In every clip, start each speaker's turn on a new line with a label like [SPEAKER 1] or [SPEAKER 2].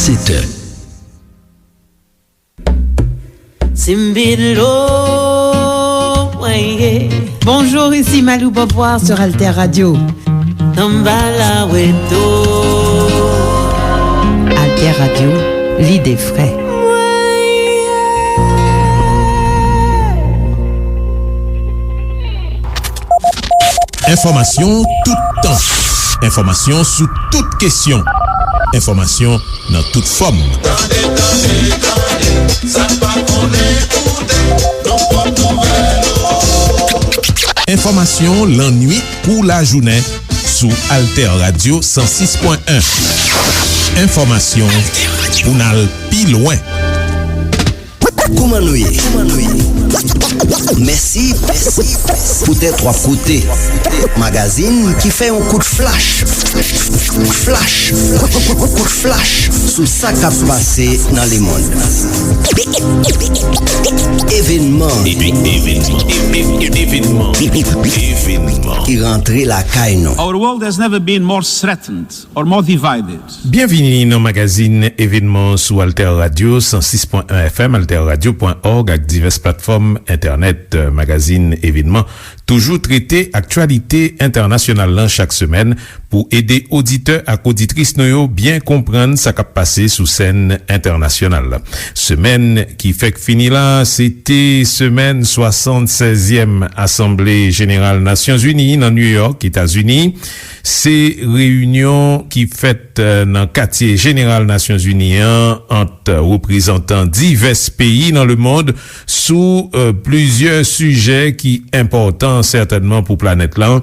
[SPEAKER 1] 7h.
[SPEAKER 2] Bonjour, ici Malou Boboir sur Alter Radio. Alter Radio, l'idée frais.
[SPEAKER 3] Information tout temps. Information sous toutes questions. Information dans toute forme. Information l'ennui pour la journée sous Alter Radio 106.1. Information pour n'aller plus loin.
[SPEAKER 4] Koumanouye. Merci pour tes trois côtés. Magazine qui fait un coup de flash. Coup de flash sous ça qui a passé dans le monde. Événement qui rentrait la caille.
[SPEAKER 5] Our world has never been more threatened or more divided.
[SPEAKER 3] Bienvenue dans le magazine événement sous Alter Radio 106.1 FM, alterradio.org avec diverses plateformes internet, magazine événement. Toujours traité actualité internationale chaque semaine pour aider auditeurs et auditrices nous bien comprendre ce qui a passé sous scène internationale. Semaine qui fait que fini là, c'était semaine 76e Assemblée Générale Nations Unies dans New York, États-Unis. C'est réunion qui fait dans quartier général Nations Unies entre représentants divers pays dans le monde sous plusieurs sujets qui importants certainement pour planète là.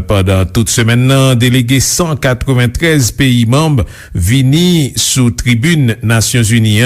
[SPEAKER 3] Pendant toute semaine là, délégué 193 pays membres vini sous tribune Nations Unies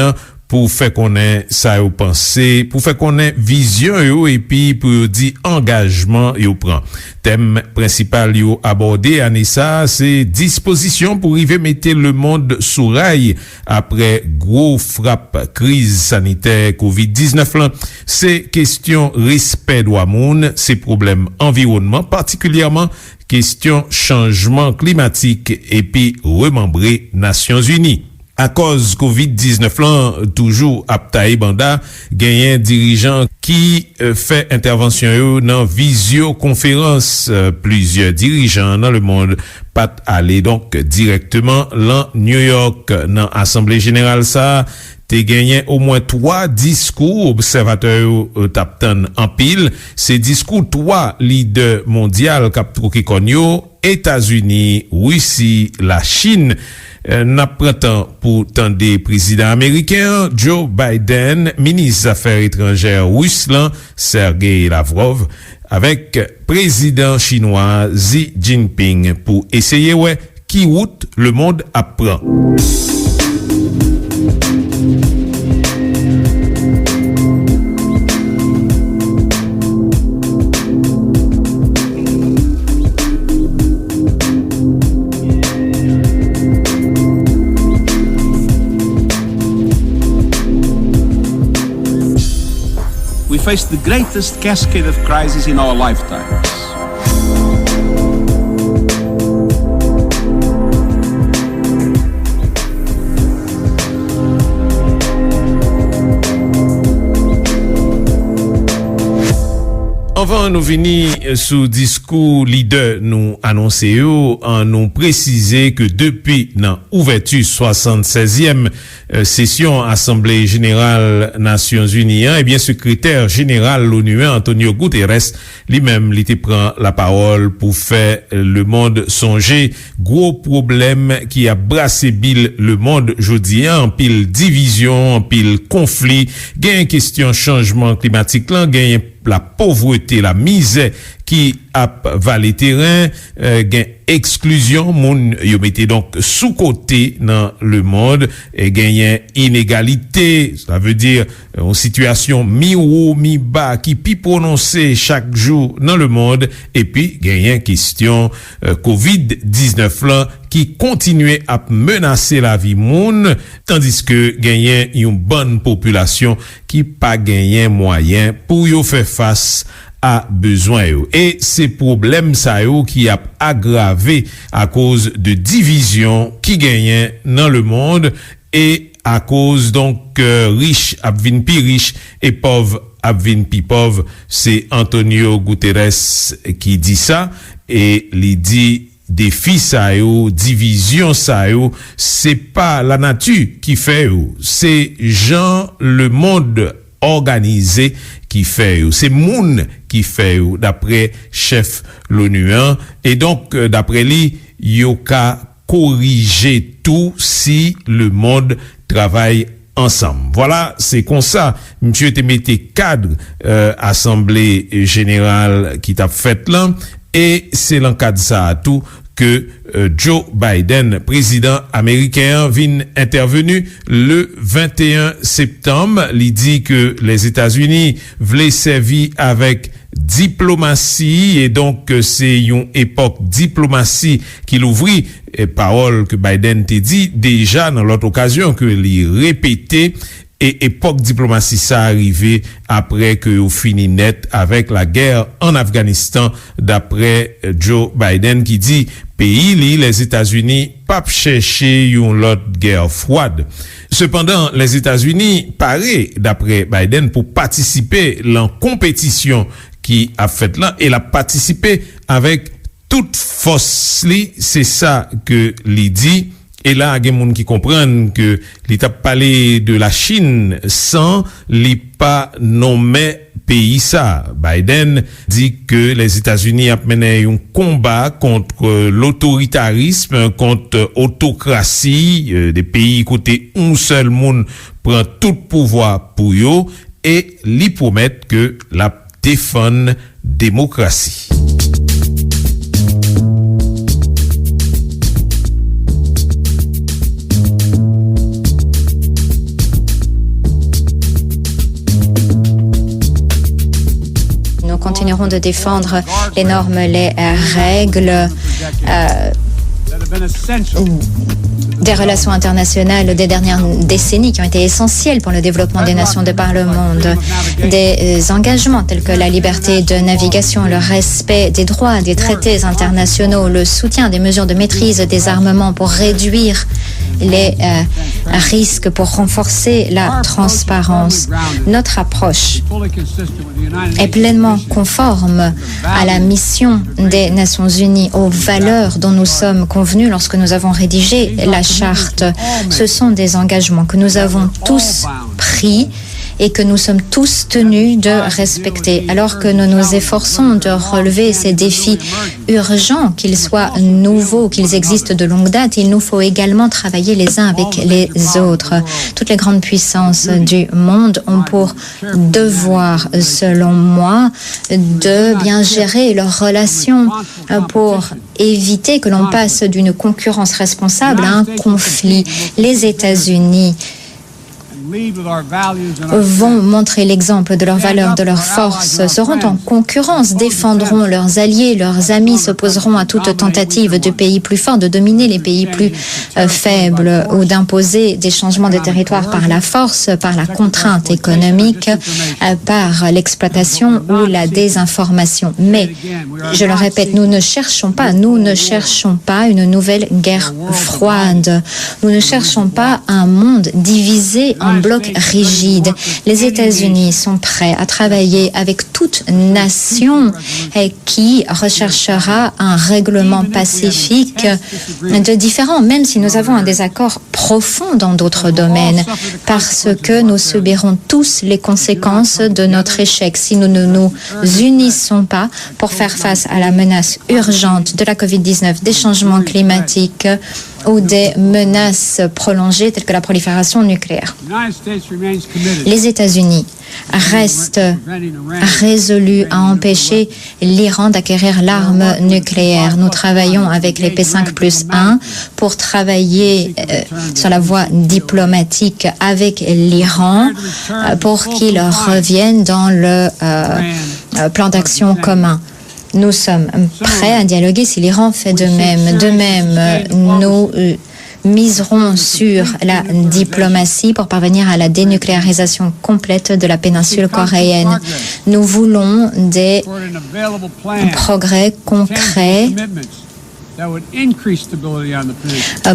[SPEAKER 3] pour faire connaître ça ou penser, pour faire connaître vision yo et puis pour dire engagement yo prend. Thème principal yo abordé année ça, c'est disposition pour arriver mettre le monde sous rail après gros frappe crise sanitaire Covid-19 là. C'est question respect droit moun, c'est problème environnement particulièrement question changement climatique et puis remembrer Nations Unies. À cause Covid-19 là, toujours aptaï banda, gagnant dirigeant qui fait intervention dans visioconférence. Plusieurs dirigeants dans le monde pas aller donc directement dans New York dans Assemblée Générale ça. T'es gagné au moins 3 discours observateurs taptan en pile. Ces discours 3 leaders mondiaux cap troqué konyo, États-Unis, Russie, la Chine. N'apprend pour tant des présidents américains, Joe Biden, ministre des Affaires étrangères russe, Sergei Lavrov, avec président chinois Xi Jinping pour essayer qui route le monde apprend.
[SPEAKER 5] We face the greatest cascade of crises in our lifetimes.
[SPEAKER 3] Avant nous venir sous discours leader nous annoncer en nous préciser que depuis dans ouverture 76e session Assemblée Générale Nations Unies, et bien secrétaire général l'ONU Antonio Guterres lui-même il prend la parole pour faire le monde songer gros problème qui a brassé Bill le monde jodi en pile division, en pile conflit, gain question changement climatique là, gain la pauvreté, la misère qui a valé terrain, gain exclusion, moun yo mette donc sous côté dans le monde et gagne inégalité, ça veut dire une situation mi-haut, mi-bas qui pi prononcée chaque jour dans le monde et puis gagne question Covid-19 là qui continuait à menacer la vie moun tandis que gagne une bonne population qui pas gagne moyen pour yo faire face a besoin yo. Et ces problèmes ça yo qui a aggravé à cause de division qui gagnait dans le monde et à cause donc riche ap vin pi riche et pauvre ap vin pi pauvre. C'est Antonio Guterres qui dit ça et li dit défi sa yo, division sa yo, c'est pas la nature qui fait yo, c'est Jean le monde organisé qui fait yo, c'est moun qui fait yo, d'après chef l'ONU. Et donc d'après lui, yo ka corriger tout si le monde travaille ensemble. Voilà, c'est comme ça, monsieur te mette cadre Assemblée Générale qui t'a fait là, et c'est l'encadre ça à tout que Joe Biden, président américain, vient intervenu le 21 septembre. Il dit que les États-Unis voulaient servir avec diplomatie et donc c'est une époque diplomatie qu'il ouvrit, et parole que Biden te dit déjà dans l'autre occasion que il répétait. Et époque diplomatie ça arrivé après que on fini net avec la guerre en Afghanistan, d'après Joe Biden qui dit pays les États-Unis pas chercher une autre guerre froide. Cependant, les États-Unis paraît d'après Biden pour participer à la compétition qui a fait là, et la participer avec toute force, c'est ça que l'il dit. Et là, il y a des gens qui comprennent que l'État parlé de la Chine sans l'y pas nommer pays ça. Biden dit que les États-Unis ont mené un combat contre l'autoritarisme, contre l'autocratie, des pays côté un seul monde prend tout pouvoir pour eux, et l'y promettent que la défend démocratie.
[SPEAKER 1] Continuerons de défendre les normes, les règles des relations internationales des dernières décennies qui ont été essentielles pour le développement des nations de par le monde. Des engagements tels que la liberté de navigation, le respect des droits des traités internationaux, le soutien des mesures de maîtrise des armements pour réduire les risques, pour renforcer la transparence. Notre approche est pleinement conforme à la mission des Nations Unies, aux valeurs dont nous sommes convenus lorsque nous avons rédigé la charte. Ce sont des engagements que nous avons tous pris et que nous sommes tous tenus de respecter. Alors que nous nous efforçons de relever ces défis urgents, qu'ils soient nouveaux, qu'ils existent de longue date, il nous faut également travailler les uns avec les autres. Toutes les grandes puissances du monde ont pour devoir, selon moi, de bien gérer leurs relations pour éviter que l'on passe d'une concurrence responsable à un conflit. Les États-Unis vont montrer l'exemple de leurs valeurs, de leurs forces, seront en concurrence, défendront leurs alliés, leurs amis, s'opposeront à toute tentative de pays plus forts de dominer les pays plus faibles ou d'imposer des changements de territoire par la force, par la contrainte économique, par l'exploitation ou la désinformation. Mais, je le répète, nous ne cherchons pas une nouvelle guerre froide. Nous ne cherchons pas un monde divisé en bloc rigide. Les États-Unis sont prêts à travailler avec toute nation qui recherchera un règlement pacifique de différents, même si nous avons un désaccord profond dans d'autres domaines, parce que nous subirons tous les conséquences de notre échec si nous ne nous unissons pas pour faire face à la menace urgente de la COVID-19, des changements climatiques ou des menaces prolongées telles que la prolifération nucléaire. Les États-Unis restent résolus à empêcher l'Iran d'acquérir l'arme nucléaire. Nous travaillons avec les P5+1 pour travailler sur la voie diplomatique avec l'Iran pour qu'il revienne dans le plan d'action commun. Nous sommes prêts à dialoguer si l'Iran fait de même. De même, nous miserons sur la diplomatie pour parvenir à la dénucléarisation complète de la péninsule coréenne. Nous voulons des progrès concrets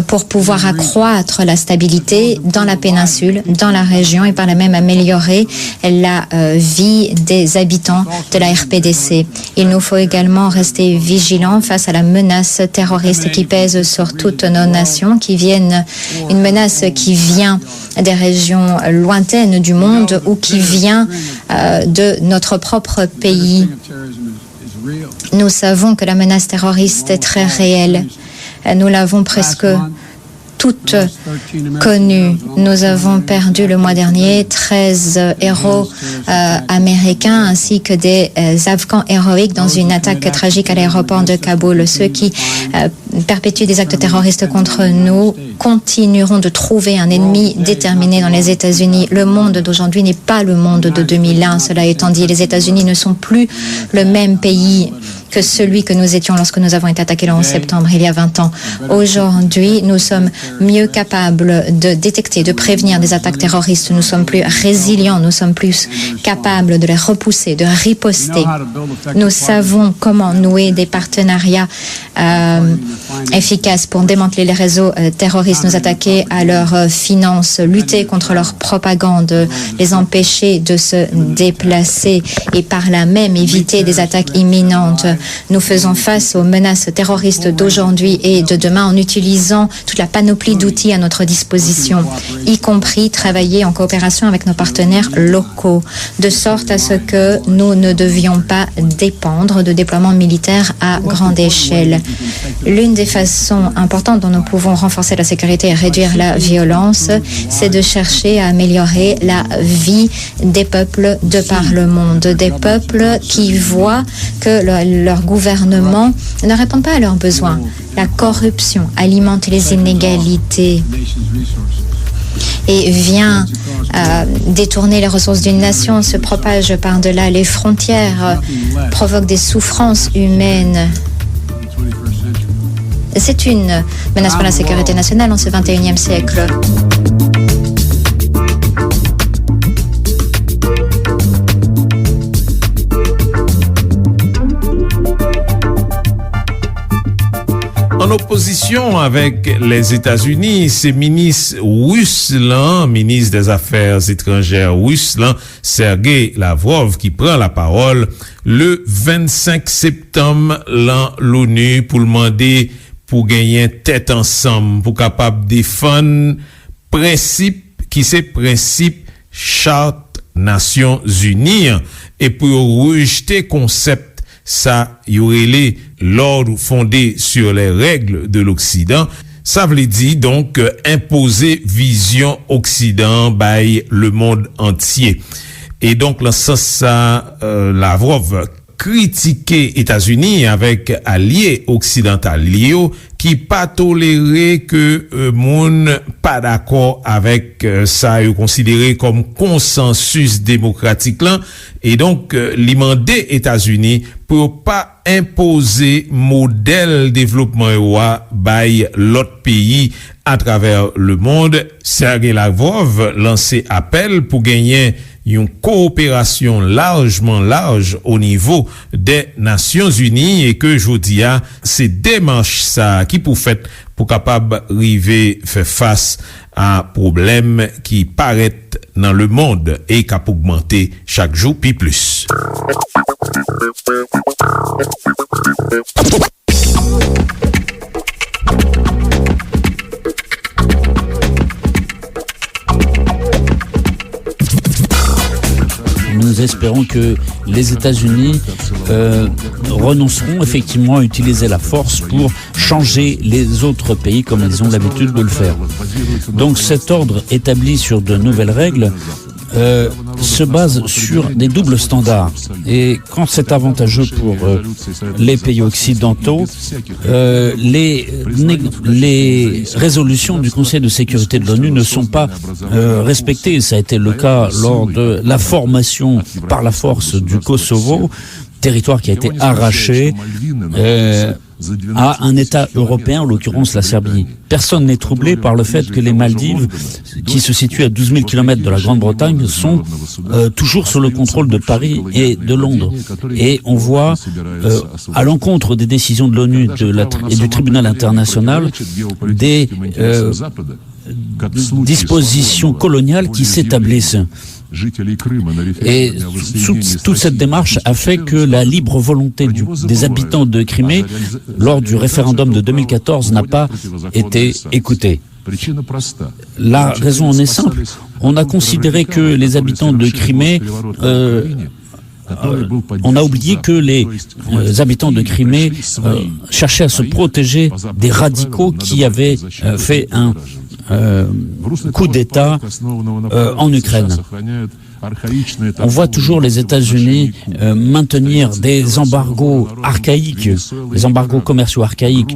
[SPEAKER 1] pour pouvoir accroître la stabilité dans la péninsule, dans la région et par là même améliorer la vie des habitants de la RPDC. Il nous faut également rester vigilants face à la menace terroriste qui pèse sur toutes nos nations, une menace qui vient des régions lointaines du monde ou qui vient de notre propre pays. Nous savons que la menace terroriste est très réelle. Nous l'avons presque toutes connues. Nous avons perdu le mois dernier 13 héros américains ainsi que des Afghans héroïques dans une attaque tragique à l'aéroport de Kaboul. Ceux qui perpétuent des actes terroristes contre nous continueront de trouver un ennemi déterminé dans les États-Unis. Le monde d'aujourd'hui n'est pas le monde de 2001. Cela étant dit, les États-Unis ne sont plus le même pays que celui que nous étions lorsque nous avons été attaqués le 11 septembre, il y a 20 ans. Aujourd'hui, nous sommes mieux capables de détecter, de prévenir des attaques terroristes. Nous sommes plus résilients, nous sommes plus capables de les repousser, de riposter. Nous savons comment nouer des partenariats efficaces pour démanteler les réseaux terroristes, nous attaquer à leurs finances, lutter contre leur propagande, les empêcher de se déplacer et par là même éviter des attaques imminentes. Nous faisons face aux menaces terroristes d'aujourd'hui et de demain en utilisant toute la panoplie d'outils à notre disposition, y compris travailler en coopération avec nos partenaires locaux, de sorte à ce que nous ne devions pas dépendre de déploiements militaires à grande échelle. L'une des façons importantes dont nous pouvons renforcer la sécurité et réduire la violence, c'est de chercher à améliorer la vie des peuples de par le monde, des peuples qui voient que leur gouvernement ne répond pas à leurs besoins. La corruption alimente les inégalités et vient détourner les ressources d'une nation, se propage par-delà les frontières, provoque des souffrances humaines. C'est une menace pour la sécurité nationale en ce 21e siècle.
[SPEAKER 3] En opposition avec les États-Unis, c'est ministre Ruslan, ministre des Affaires étrangères Ruslan, Sergei Lavrov, qui prend la parole le 25 septembre l'an l'ONU pour demander pour gagner tête ensemble, pour capable défendre principe qui c'est principe charte Nations Unies et pour rejeter concept ça y aurait l'ordre fondé sur les règles de l'Occident. Ça veut dire donc imposer vision Occident by le monde entier. Et donc là, ça Lavrov critiqué États-Unis avec alliés occidentaux qui pas toléré que monde pas d'accord avec ça et considéré comme consensus démocratique là et donc l'imandé États-Unis pour pas imposer modèle développement by l'autre pays à travers le monde. Sergei Lavrov lancé appel pour gagner une coopération largement large au niveau des Nations Unies et que je dis c'est démarche ça qui pour fait pour capable arriver faire face à problème qui paraît dans le monde et qui a augmenté chaque jour puis plus.
[SPEAKER 6] Nous espérons que les États-Unis renonceront effectivement à utiliser la force pour changer les autres pays comme ils ont l'habitude de le faire. Donc cet ordre établi sur de nouvelles règles se base sur des doubles standards. Et quand c'est avantageux pour les pays occidentaux, les résolutions du Conseil de sécurité de l'ONU ne sont pas respectées. Ça a été le cas lors de la formation par la force du Kosovo, territoire qui a été arraché à un État européen, en l'occurrence la Serbie. Personne n'est troublé par le fait que les Maldives, qui se situent à 12 000 km de la Grande-Bretagne, sont toujours sous le contrôle de Paris et de Londres. Et on voit, à l'encontre des décisions de l'ONU et du tribunal international, des dispositions coloniales qui s'établissent. Et toute cette démarche a fait que la libre volonté des habitants de Crimée, lors du référendum de 2014, n'a pas été écoutée. La raison en est simple. On a considéré que les habitants de Crimée... on a oublié que les habitants de Crimée cherchaient à se protéger des radicaux qui avaient fait un coup d'État en Ukraine. On voit toujours les États-Unis maintenir des embargos archaïques, des embargos commerciaux archaïques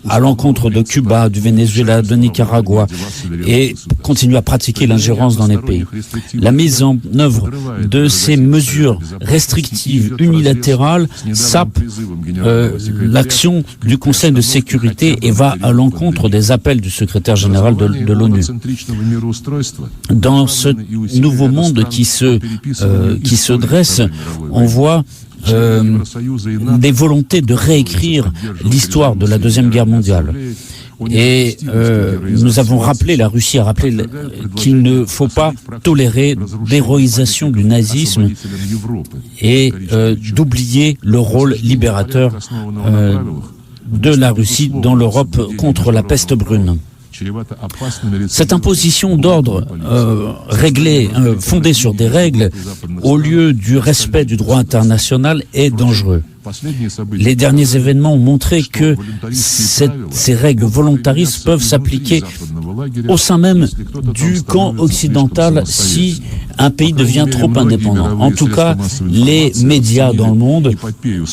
[SPEAKER 6] à l'encontre de Cuba, du Venezuela, de Nicaragua, et continuer à pratiquer l'ingérence dans les pays. La mise en œuvre de ces mesures restrictives unilatérales sape l'action du Conseil de sécurité et va à l'encontre des appels du secrétaire général de l'ONU. Dans ce nouveau monde qui se dresse, on voit des volontés de réécrire l'histoire de la Deuxième Guerre mondiale. Et nous avons rappelé, la Russie a rappelé qu'il ne faut pas tolérer l'héroïsation du nazisme et d'oublier le rôle libérateur de la Russie dans l'Europe contre la peste brune. Cette imposition d'ordre fondée sur des règles au lieu du respect du droit international est dangereux. Les derniers événements ont montré que ces règles volontaristes peuvent s'appliquer au sein même du camp occidental si un pays devient trop indépendant. En tout cas, les médias dans le monde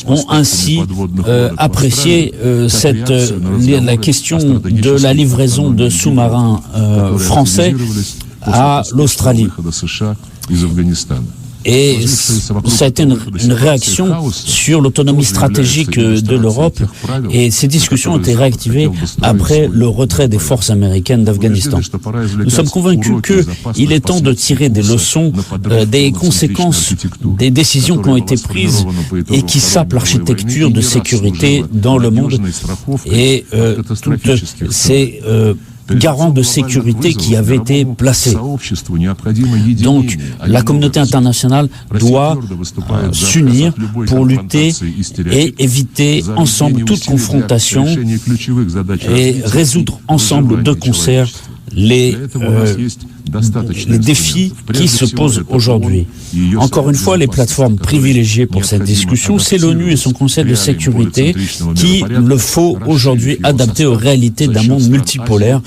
[SPEAKER 6] ont ainsi apprécié la question de la livraison de sous-marins français à l'Australie. Et ça a été une réaction sur l'autonomie stratégique de l'Europe, et ces discussions ont été réactivées après le retrait des forces américaines d'Afghanistan. Nous sommes convaincus qu'il est temps de tirer des leçons des conséquences des décisions qui ont été prises et qui sapent l'architecture de sécurité dans le monde, et toutes ces garant de sécurité qui avait été placé. Donc, la communauté internationale doit s'unir pour lutter et éviter ensemble toute confrontation et résoudre ensemble de concert les défis qui se posent aujourd'hui. Encore une fois, les plateformes privilégiées pour cette discussion, c'est l'ONU et son Conseil de sécurité qui le faut aujourd'hui adapter aux réalités d'un monde multipolaire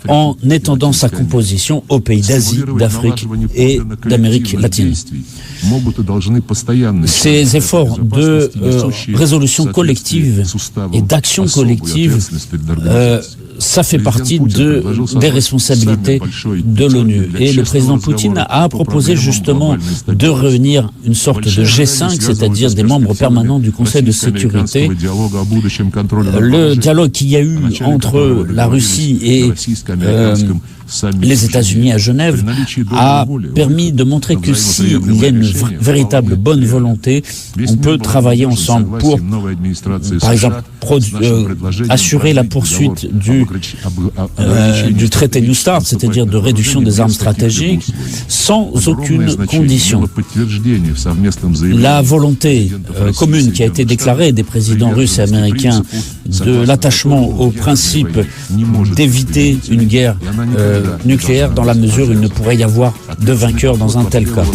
[SPEAKER 6] en étendant sa composition aux pays d'Asie, d'Afrique et d'Amérique latine. Ces efforts de résolution collective et d'action collective, ça fait partie des responsabilités de l'ONU. Et le président Poutine a proposé justement de réunir une sorte de G5, c'est-à-dire des membres permanents du Conseil de sécurité. Le dialogue qu'il y a eu entre la Russie et les États-Unis à Genève a permis de montrer que s'il y a une véritable bonne volonté, on peut travailler ensemble pour, par exemple, assurer la poursuite du traité New Start, c'est-à-dire de réduction des armes stratégiques, sans aucune condition. La volonté commune qui a été déclarée des présidents russes et américains de l'attachement au principe d'éviter une guerre nucléaire dans la mesure où il ne pourrait y avoir de vainqueur dans un tel cas.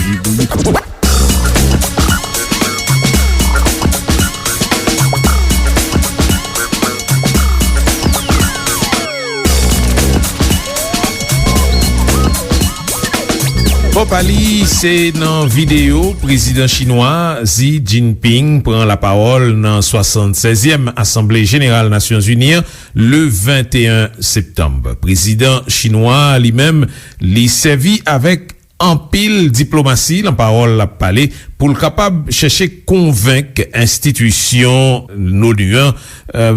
[SPEAKER 3] Pop Ali, c'est dans vidéo, président chinois Xi Jinping prend la parole dans 76e Assemblée Générale Nations Unies le 21 septembre. Président chinois lui-même l'y servi avec en pile diplomatie, la parole la palais, pour le capable chercher convaincre institution l'ONU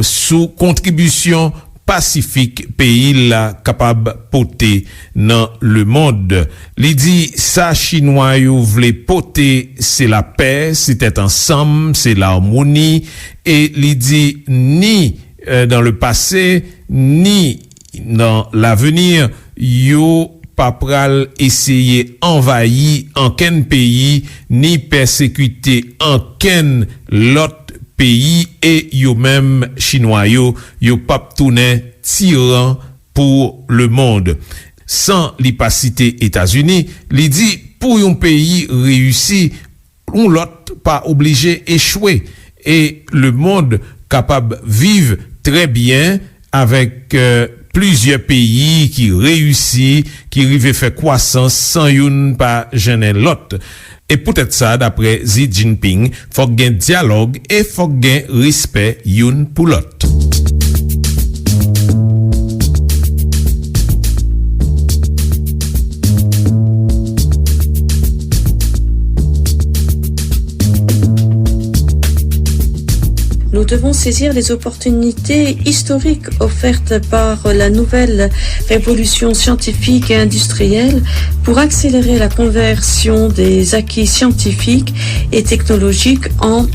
[SPEAKER 3] sous contribution pacifique pays la capable porter dans le monde. Li dit ça chinois yo vle porter c'est la paix, c'était ensemble, c'est l'harmonie et li dit ni dans le passé ni dans l'avenir yo pa pral essayer envahir anken pays ni persécuter anken l'autre pays et yo même chinois yo pap tourner tyran pour le monde. Sans l'ipacité États-Unis, li dit pour un pays réussi, on l'autre pas obligé échouer et le monde capable vivre très bien avec plusieurs pays qui réussit, qui arrivent faire croissance sans une pas gêner l'autre. Et peut-être ça, d'après Xi Jinping, faut gain dialogue et faut gain respect une pour l'autre.
[SPEAKER 7] Nous devons saisir les opportunités historiques offertes par la nouvelle révolution scientifique et industrielle pour accélérer la conversion des acquis scientifiques et technologiques en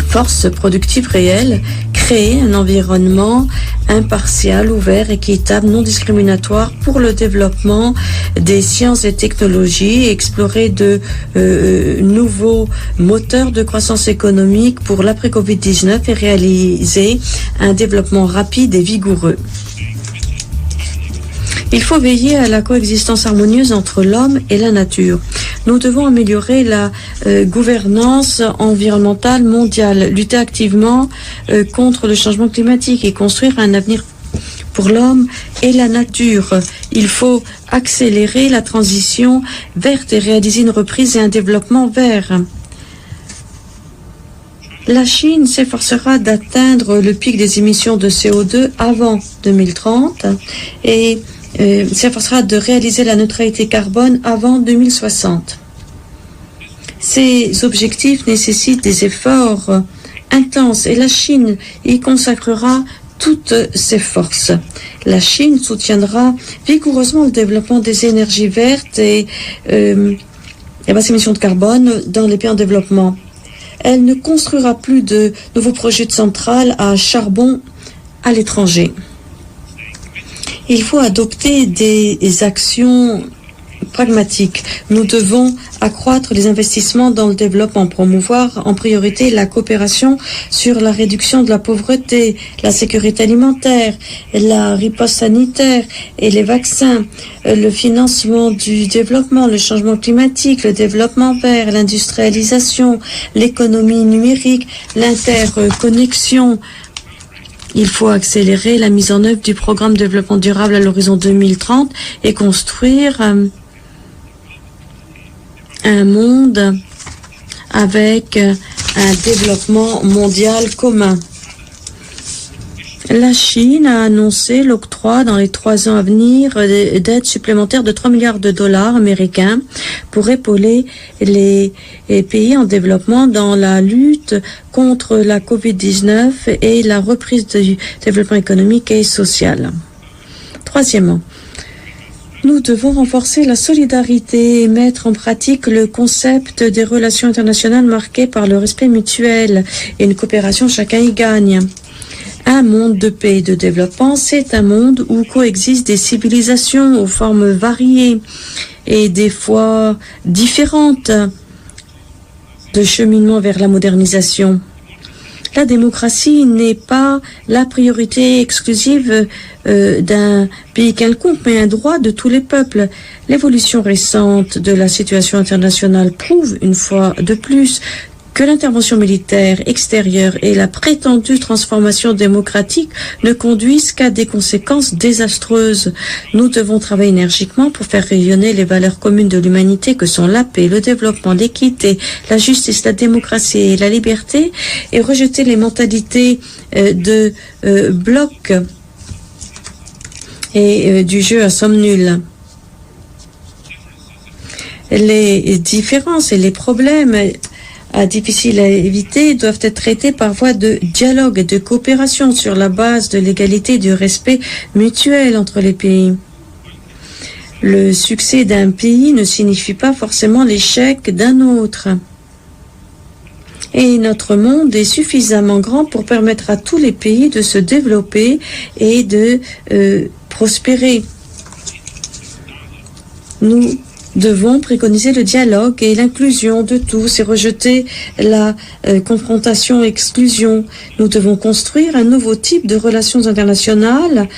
[SPEAKER 7] force productive réelle, créer un environnement impartial, ouvert, équitable, non discriminatoire pour le développement des sciences et technologies, explorer de nouveaux moteurs de croissance économique pour l'après-Covid-19 et réaliser un développement rapide et vigoureux. Il faut veiller à la coexistence harmonieuse entre l'homme et la nature. Nous devons améliorer la gouvernance environnementale mondiale, lutter activement contre le changement climatique et construire un avenir pour l'homme et la nature. Il faut accélérer la transition verte et réaliser une reprise et un développement vert. La Chine s'efforcera d'atteindre le pic des émissions de CO2 avant 2030 et s'efforcera de réaliser la neutralité carbone avant 2060. Ces objectifs nécessitent des efforts intenses et la Chine y consacrera toutes ses forces. La Chine soutiendra vigoureusement le développement des énergies vertes et basses émissions de carbone dans les pays en développement. Elle ne construira plus de nouveaux projets de centrales à charbon à l'étranger. Il faut adopter des actions pragmatiques. Nous devons accroître les investissements dans le développement, promouvoir en priorité la coopération sur la réduction de la pauvreté, la sécurité alimentaire, la riposte sanitaire et les vaccins, le financement du développement, le changement climatique, le développement vert, l'industrialisation, l'économie numérique, l'interconnexion. Il faut accélérer la mise en œuvre du programme de développement durable à l'horizon 2030 et construire un monde avec un développement mondial commun. La Chine a annoncé l'octroi dans les 3 ans à venir d'aides supplémentaires de 3 milliards de dollars américains pour épauler les pays en développement dans la lutte contre la COVID-19 et la reprise du développement économique et social. Troisièmement, nous devons renforcer la solidarité et mettre en pratique le concept des relations internationales marquées par le respect mutuel et une coopération chacun y gagne. Un monde de paix et de développement, c'est un monde où coexistent des civilisations aux formes variées et des fois différentes de cheminement vers la modernisation. La démocratie n'est pas la priorité exclusive d'un pays quelconque, mais un droit de tous les peuples. L'évolution récente de la situation internationale prouve une fois de plus que l'intervention militaire extérieure et la prétendue transformation démocratique ne conduisent qu'à des conséquences désastreuses. Nous devons travailler énergiquement pour faire rayonner les valeurs communes de l'humanité que sont la paix, le développement, l'équité, la justice, la démocratie et la liberté et rejeter les mentalités de bloc et du jeu à somme nulle. les différences et les problèmes difficiles à éviter doivent être traités par voie de dialogue et de coopération sur la base de l'égalité et du respect mutuel entre les pays. Le succès d'un pays ne signifie pas forcément l'échec d'un autre. Et notre monde est suffisamment grand pour permettre à tous les pays de se développer et de prospérer. Nous devons préconiser le dialogue et l'inclusion de tous et rejeter la confrontation et exclusion. Nous devons construire un nouveau type de relations internationales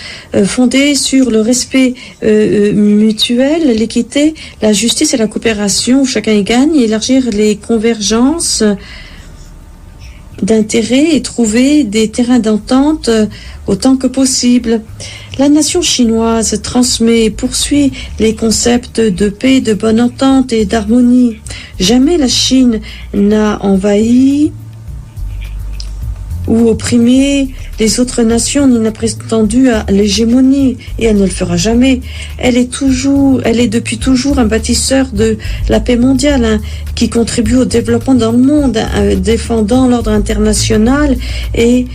[SPEAKER 7] fondées sur le respect mutuel, l'équité, la justice et la coopération où chacun y gagne, et élargir les convergences d'intérêt et trouver des terrains d'entente autant que possible. La nation chinoise transmet et poursuit les concepts de paix, de bonne entente et d'harmonie. Jamais la Chine n'a envahi ou opprimé les autres nations, ni n'a prétendu à l'hégémonie, et elle ne le fera jamais. Elle est depuis toujours un bâtisseur de la paix mondiale, qui contribue au développement dans le monde, défendant l'ordre international et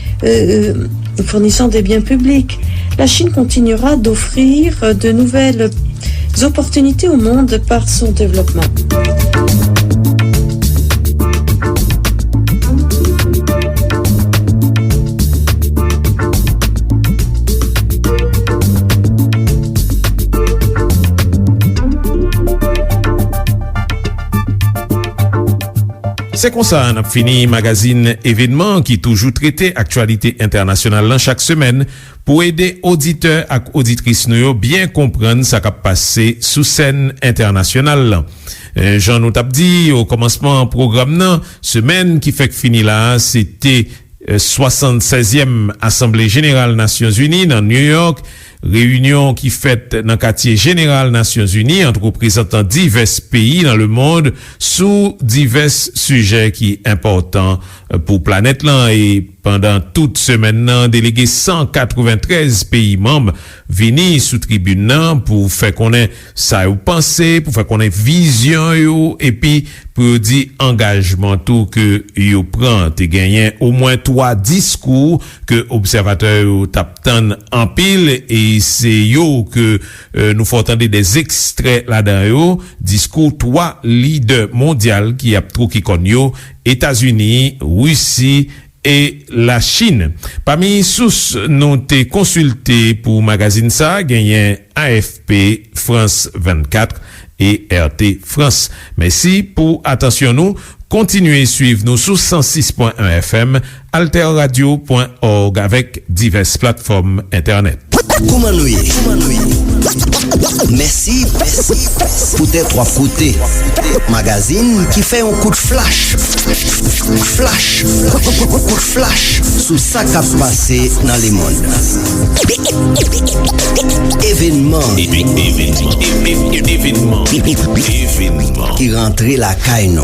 [SPEAKER 7] fournissant des biens publics. La Chine continuera d'offrir de nouvelles opportunités au monde par son développement.
[SPEAKER 3] C'est comme ça, on a fini magazine événement qui toujou traité actualité internationale lan chaque semaine pour aider auditeurs et auditrices nou bien comprendre sa kap passe sous scène internationale. Jean nou tap di au commencement programme nan, semaine qui fait fini là, c'était 76e Assemblée Générale Nations Unies dans New York, réunion qui fête dans quartier général Nations Unies entre représentants divers pays dans le monde sous divers sujets qui importants pour planète là. Et pendant toute semaine nan, délégué 193 pays membres vini sous tribune nan pour faire connaître ça ou penser, pour faire connaître vision yo, et puis pour dire engagement tout que yo prend. Te gagné au moins 3 discours que observateurs yo taptan en pile, et c'est yo que nous faut entendre des extraits là-dedans yo. Discours 3 leaders mondial qui a trop qui connaît yo, États-Unis, Russie et la Chine. Parmi sous nous t'ai consulté pour magazine ça, gagné AFP, France 24 et RT France. Merci pour attention nous. Continuez suivre nous sur 106.1 FM, alterradio.org avec diverses plateformes internet.
[SPEAKER 4] Merci pour tes 3 côtés. Magazine qui fait un coup de flash sous ça qui a passé dans les mondes. Événement qui rentrait la caille.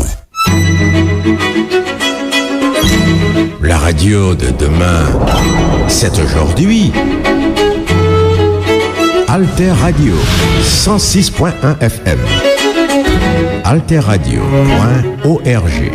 [SPEAKER 8] La radio de demain, c'est aujourd'hui. Alter Radio, 106.1 FM. alterradio.org